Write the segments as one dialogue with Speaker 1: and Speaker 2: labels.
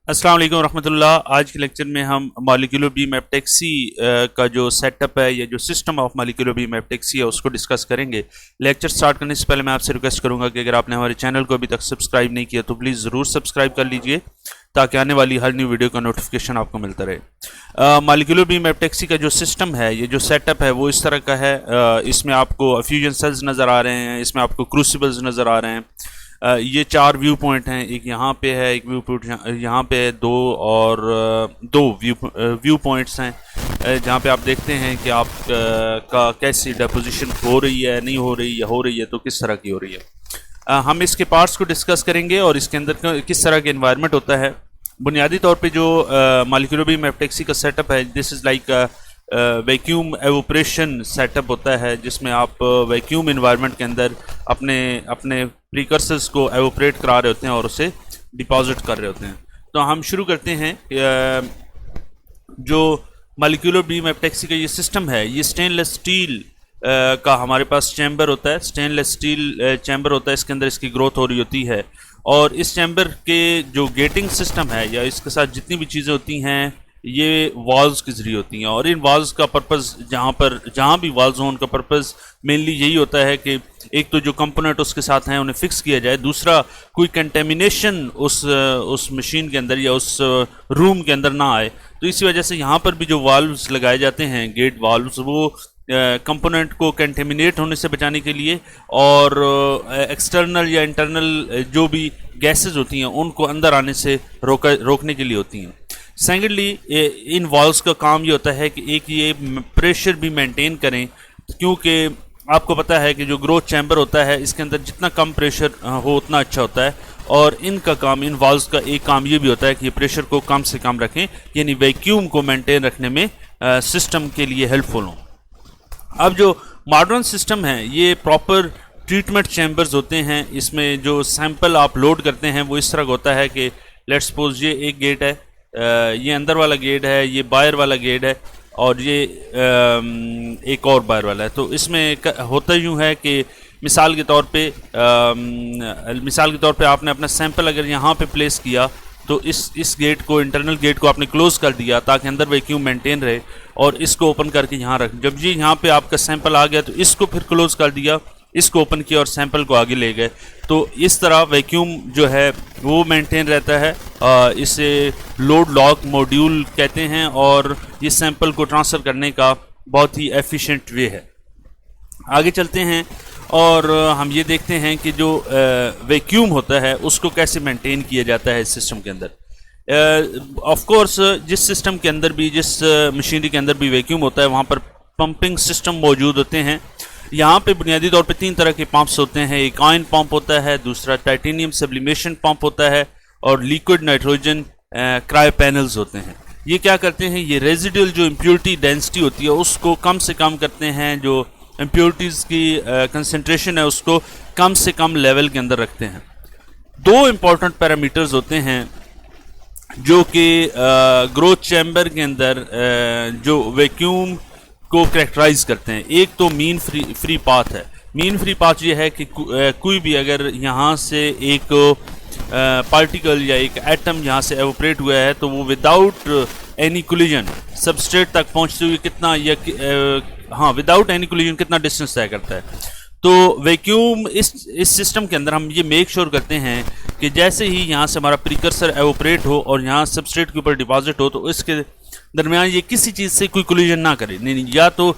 Speaker 1: अस्सलाम वालेकुम रहमतुल्लाह। आज के लेक्चर में हम मॉलिक्यूलर बीम एपटैक्सी का जो सेटअप है या जो सिस्टम ऑफ मॉलिक्यूलर बीम एपटैक्सी है उसको डिस्कस करेंगे। लेक्चर स्टार्ट करने से पहले मैं आपसे रिक्वेस्ट करूंगा कि अगर आपने हमारे चैनल को अभी तक सब्सक्राइब नहीं किया तो प्लीज़ ज़रूर सब्सक्राइब कर लीजिए ताकि आने वाली हर न्यू वीडियो का नोटिफिकेशन आपको मिलता रहे। मॉलिक्यूलर बीम एपटैक्सी का जो सिस्टम है, ये जो सेटअप है वो इस तरह का है। इसमें आपको फ्यूजन सेल्स नज़र आ रहे हैं, इसमें आपको क्रूसिबल्स नज़र आ रहे हैं। ये चार व्यू पॉइंट हैं, एक यहाँ पे है, एक व्यू पॉइंट यहाँ पे है, दो व्यू पॉइंट्स हैं जहाँ पे आप देखते हैं कि आप का कैसी डिपोजिशन हो रही है, नहीं हो रही, या हो रही है तो किस तरह की हो रही है। हम इसके पार्ट्स को डिस्कस करेंगे और इसके अंदर किस तरह के एनवायरनमेंट होता है। बुनियादी तौर पे जो मॉलिक्यूलर बीम एपटैक्सी का सेटअप है, this is like vacuum evaporation setup होता है, जिसमें आप वैक्यूम इन्वायरमेंट के अंदर अपने प्रीकर्सर्स को एवोपरेट करा रहे होते हैं और उसे डिपॉजिट कर रहे होते हैं। तो हम शुरू करते हैं। जो मॉलिक्यूलर बीम एपटैक्सी का ये सिस्टम है, ये स्टेनलेस स्टील का हमारे पास चैम्बर होता है। स्टेनलेस स्टील चैम्बर होता है, इसके अंदर इसकी ग्रोथ हो रही होती है और इस चैम्बर के जो गेटिंग सिस्टम है या इसके साथ जितनी भी चीज़ें होती हैं ये वाल्व्स के जरिए होती हैं। और इन वाल्व्स का पर्पज़ जहाँ भी वाल्व्स हों उनका पर्पज़ मेनली यही होता है कि एक तो जो कंपोनेंट उसके साथ हैं उन्हें फिक्स किया जाए, दूसरा कोई कंटेमिनेशन उस मशीन के अंदर या उस रूम के अंदर ना आए। तो इसी वजह से यहाँ पर भी जो वाल्व्स लगाए जाते हैं, गेट वाल्व्स, वो कंपोनेंट को कंटेमिनेट होने से बचाने के लिए और एक्सटर्नल या इंटरनल जो भी गैसेस होती हैं उनको अंदर आने से रोकने के लिए होती हैं। सेकेंडली, इन वाल्व्स का काम ये होता है कि एक ये प्रेशर भी मेंटेन करें, क्योंकि आपको पता है कि जो ग्रोथ चैम्बर होता है इसके अंदर जितना कम प्रेशर हो उतना अच्छा होता है। और इनका काम, इन वाल्व्स का एक काम ये भी होता है कि ये प्रेशर को कम से कम रखें, यानी वैक्यूम को मेंटेन रखने में सिस्टम के लिए हेल्पफुल हों। अब जो मॉडर्न सिस्टम है ये प्रॉपर ट्रीटमेंट चैम्बर्स होते हैं। इसमें जो सैंपल आप लोड करते हैं वो इस तरह होता है कि लेट्स सपोज ये एक गेट है, ये अंदर वाला गेट है, ये बाहर वाला गेट है और ये एक और बाहर वाला है। तो इसमें होता यूँ है कि मिसाल के तौर पे आपने अपना सैंपल अगर यहाँ पे प्लेस किया तो इस गेट को, इंटरनल गेट को आपने क्लोज़ कर दिया ताकि अंदर वैक्यूम मेंटेन रहे, और इसको ओपन करके यहाँ रख, जब ये यहाँ पे आपका सैंपल आ गया तो इसको फिर क्लोज़ कर दिया, इसको ओपन किया और सैंपल को आगे ले गए। तो इस तरह वैक्यूम जो है वो मेंटेन रहता है। इसे लोड लॉक मॉड्यूल कहते हैं और ये सैंपल को ट्रांसफ़र करने का बहुत ही एफिशिएंट वे है। आगे चलते हैं और हम ये देखते हैं कि जो वैक्यूम होता है उसको कैसे मेंटेन किया जाता है इस सिस्टम के अंदर। ऑफ कोर्स जिस सिस्टम के अंदर भी, जिस मशीनरी के अंदर भी वैक्यूम होता है वहाँ पर पंपिंग सिस्टम मौजूद होते हैं। यहाँ पे बुनियादी तौर पे तीन तरह के पंप्स होते हैं। एक आयन पंप होता है, दूसरा टाइटेनियम सब्लिमेशन पंप होता है और लिक्विड नाइट्रोजन क्रायो पैनल्स होते हैं। ये क्या करते हैं, ये रेजिडुअल जो इम्प्योरिटी डेंसिटी होती है उसको कम से कम करते हैं, जो इम्प्योरिटीज़ की कंसंट्रेशन है उसको कम से कम लेवल के अंदर रखते हैं। दो इम्पॉर्टेंट पैरामीटर्स होते हैं जो कि ग्रोथ चैम्बर के अंदर जो वैक्यूम को करेक्टराइज करते हैं। एक तो मीन फ्री पाथ है। मीन फ्री पाथ ये है कि कोई भी अगर यहाँ से एक पार्टिकल या एक एटम यहाँ से एवोपरेट हुआ है तो वो विदाउट एनी कोलिजन सबस्ट्रेट तक पहुँचते हुए कितना विदाउट एनी कोलिजन कितना डिस्टेंस तय करता है। तो वैक्यूम इस सिस्टम के अंदर हम ये मेक श्योर करते हैं कि जैसे ही यहाँ से हमारा प्रीकर्सर एवोपरेट हो और यहाँ सबस्ट्रेट के ऊपर डिपॉजिट हो तो इसके दरमियान ये किसी चीज़ से कोई कोलिजन ना करे। नहीं, या तो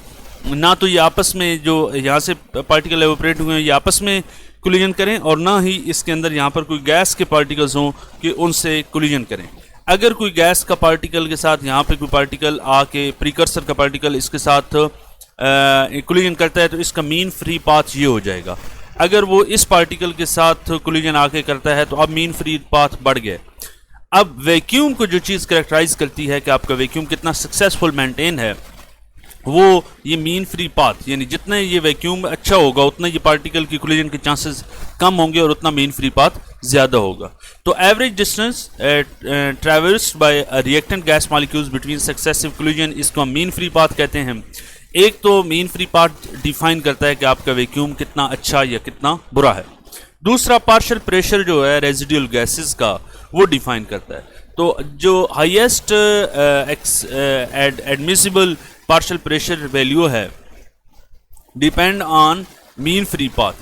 Speaker 1: ना तो ये आपस में जो यहाँ से पार्टिकल एवोपरेट हुए हैं ये आपस में कोलिजन करें, और ना ही इसके अंदर यहाँ पर कोई गैस के पार्टिकल्स हों कि उनसे कोलिजन करें। अगर कोई गैस का पार्टिकल के साथ यहाँ पे कोई पार्टिकल आके, प्रीकर्सर का पार्टिकल इसके साथ कोलिजन करता है तो इसका मीन फ्री पाथ ये हो जाएगा। अगर वो इस पार्टिकल के साथ कोलिजन आके करता है तो अब मीन फ्री पाथ बढ़ गया। अब वैक्यूम को जो चीज़ करेक्टराइज करती है कि आपका वैक्यूम कितना सक्सेसफुल मेंटेन है, वो ये मीन फ्री पाथ, यानी जितना ये वैक्यूम अच्छा होगा उतना ये पार्टिकल की कोलिजन के चांसेस कम होंगे और उतना मीन फ्री पाथ ज़्यादा होगा। तो average distance traversed by reactant gas molecules between successive collision, इसको हम मीन फ्री पाथ कहते हैं। एक तो मीन फ्री पाथ डिफाइन करता है कि आपका वैक्यूम कितना अच्छा या कितना बुरा है। दूसरा पार्शियल प्रेशर जो है रेजिडुअल गैसेस का वो डिफाइन करता है। तो जो highest admissible partial pressure value है depend on mean free path,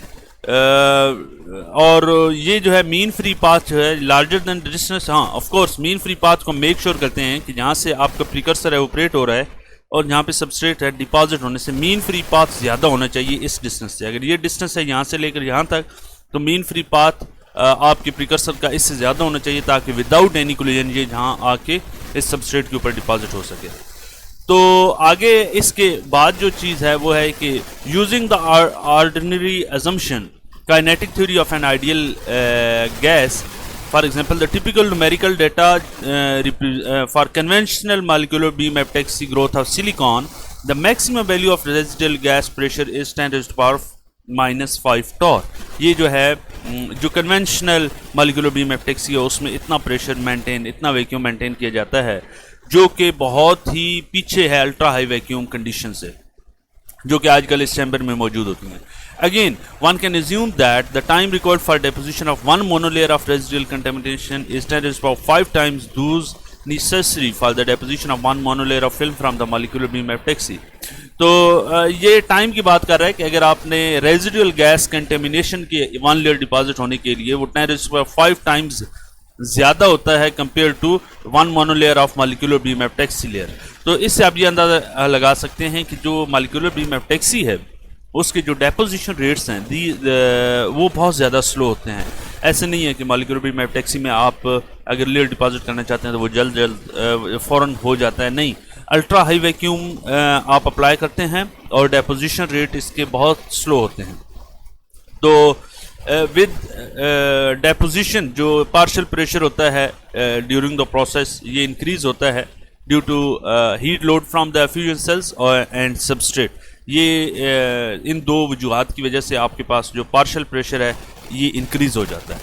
Speaker 1: और ये जो है मीन फ्री पाथ जो है लार्जर देन डिस्टेंस। हाँ of course mean free path को मेक श्योर करते हैं कि जहाँ से आपका प्रिकर्सर है ऑपरेट हो रहा है और जहाँ पे सबस्ट्रेट है डिपॉजिट होने से मीन फ्री पाथ ज़्यादा होना चाहिए इस डिस्टेंस से। अगर ये डिस्टेंस है यहाँ से लेकर यहाँ तक तो मीन फ्री पाथ आपके प्रिकर्सर का इससे ज़्यादा होना चाहिए ताकि विदाउट एनी कोलिजन ये जहाँ आके इस सबस्ट्रेट के ऊपर डिपॉजिट हो सके। तो आगे इसके बाद जो चीज़ है वो है कि using the ordinary assumption kinetic theory of an ideal gas, for example the typical numerical data for conventional molecular beam epitaxy growth of silicon, the maximum value of residual gas pressure is 10 to the power -5 torr। ये जो है जो conventional molecular beam epitaxy है उसमें इतना pressure maintain, इतना vacuum maintain किया जाता है जो कि बहुत ही पीछे है अल्ट्रा हाई वैक्यूम कंडीशन से, जो कि आजकल इस चैम्बर में मौजूद होती हैं। Again, one can assume that the time required for deposition of one monolayer of residual contamination is 10 to the power 5 times those necessary for the deposition of one monolayer of film from the molecular beam epitaxy। तो ये time की बात कर रहा है कि अगर आपने रेजिडुअल गैस कंटेमिनेशन के वन लेयर डिपॉजिट होने के लिए वो 10 to the power 5 टाइम्स ज़्यादा होता है compare to one monolayer of molecular beam epitaxy layer. तो इससे आप ये अंदाज़ा लगा सकते हैं कि जो मॉलिक्यूलर बीम एपिटैक्सी है उसके जो डेपोजिशन रेट्स हैं वो बहुत ज़्यादा स्लो होते हैं। ऐसे नहीं है कि मॉलिक्यूलर बीम एपिटैक्सी में आप अगर लेयर डिपॉजिट करना चाहते हैं तो वो जल्द फ़ौरन हो जाता है। नहीं, अल्ट्रा हाई वैक्यूम आप अप्लाई करते हैं और डेपोजिशन रेट इसके बहुत स्लो होते हैं। तो विद डेपोजिशन जो पार्शियल प्रेशर होता है ड्यूरिंग द प्रोसेस ये इंक्रीज होता है due to heat load from the fusion cells and substrate. ये इन दो वजूहात की वजह से आपके पास जो पार्शियल प्रेशर है ये इंक्रीज हो जाता है।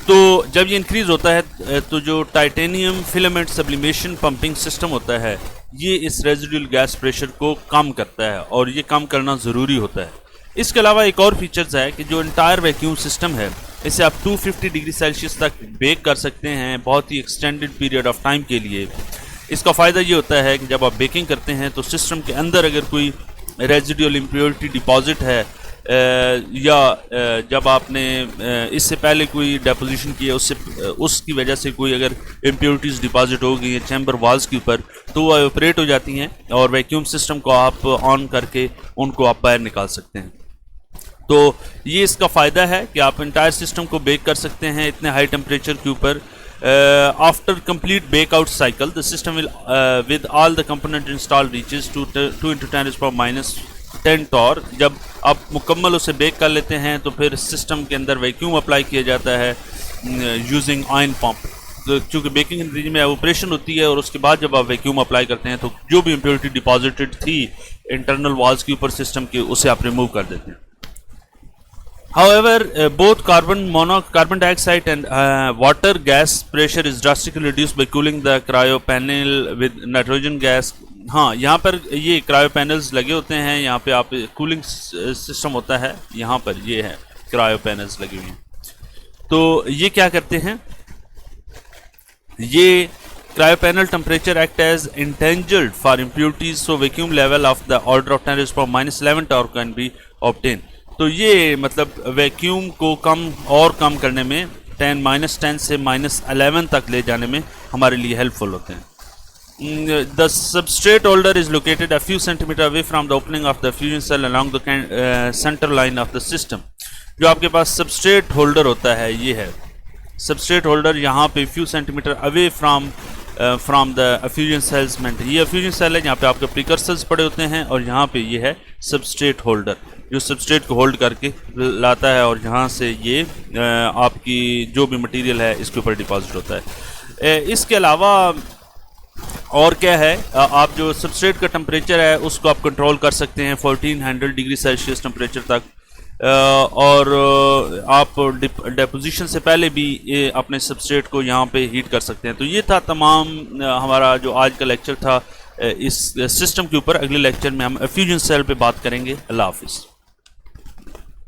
Speaker 1: तो जब ये इंक्रीज होता है तो जो titanium filament sublimation pumping system होता है ये इस रेजिडुअल गैस प्रेशर को कम करता है और ये कम करना ज़रूरी होता है। इसके अलावा एक और फीचर्स है कि जो इंटायर वैक्यूम सिस्टम है इसे आप 250 डिग्री सेल्सियस तक बेक कर सकते हैं बहुत ही एक्सटेंडेड पीरियड ऑफ टाइम के लिए। इसका फ़ायदा ये होता है कि जब आप बेकिंग करते हैं तो सिस्टम के अंदर अगर कोई रेजिडुअल इम्प्योरिटी डिपॉजिट है या जब आपने इससे पहले कोई डेपोजिशन की है उसकी वजह से कोई अगर इम्प्योरिटीज़ डिपॉजिट हो गई है चैम्बर वाल्स के ऊपर तो वो ऑपरेट हो जाती हैं और वैक्यूम सिस्टम को आप ऑन करके उनको आप बाहर निकाल सकते हैं। तो ये इसका फ़ायदा है कि आप इंटायर सिस्टम को बेक कर सकते हैं इतने हाई टेम्परेचर के ऊपर। After complete bake out cycle the system will with all the component install reaches 2 into 10 -10 torr. जब आप मुकम्मल उसे बेक कर लेते हैं तो फिर सिस्टम के अंदर वैक्यूम अप्लाई किया जाता है यूजिंग आयन पंप। तो चूँकि बेकिंग रेंज में ऑपरेशन होती है और उसके बाद जब आप वैक्यूम अप्लाई करते हैं तो जो भी इम्प्योरिटी डिपॉजिटेड थी इंटरनल वॉल्स के ऊपर सिस्टम के उसे आप रिमूव कर देते हैं। However, both carbon dioxide and water gas pressure is drastically reduced by cooling the cryo panel with nitrogen gas। हाँ, यहाँ पर ये क्रायो पैनल्स लगे होते हैं, यहाँ पे आप कूलिंग सिस्टम होता है, यहाँ पर ये है क्रायो पैनल्स लगे हुए हैं। तो ये क्या करते हैं, ये cryo panel temperature act as entangled for impurities so vacuum level of the order of 10⁻11 torr can be obtain. तो ये मतलब वैक्यूम को कम करने में 10 से -11 तक ले जाने में हमारे लिए हेल्पफुल होते हैं। The substrate holder is located a few centimetre away from the opening of the fusion cell along the centre line of the system. जो आपके पास सबस्ट्रेट होल्डर होता है ये है सबस्ट्रेट होल्डर, यहाँ पे few centimetre away from the fusion cells में। ये फ्यूजन सेल है, यहाँ पे आपके प्रिकर्सर्स पड़े होते हैं और यहाँ पे ये है सबस्ट्रेट होल्डर जो सबस्ट्रेट को होल्ड करके लाता है और यहाँ से ये आपकी जो भी मटेरियल है इसके ऊपर डिपॉजिट होता है। इसके अलावा और क्या है, आप जो सबस्ट्रेट का टेम्परेचर है उसको आप कंट्रोल कर सकते हैं 1400 डिग्री सेल्सियस टेम्परेचर तक, और आप डेपोजिशन से पहले भी अपने सबस्ट्रेट को यहाँ पे हीट कर सकते हैं। तो ये था तमाम हमारा जो आज का लेक्चर था इस सिस्टम के ऊपर। अगले लेक्चर में हम फ्यूजन सेल पे बात करेंगे। अल्लाह हाफिज़।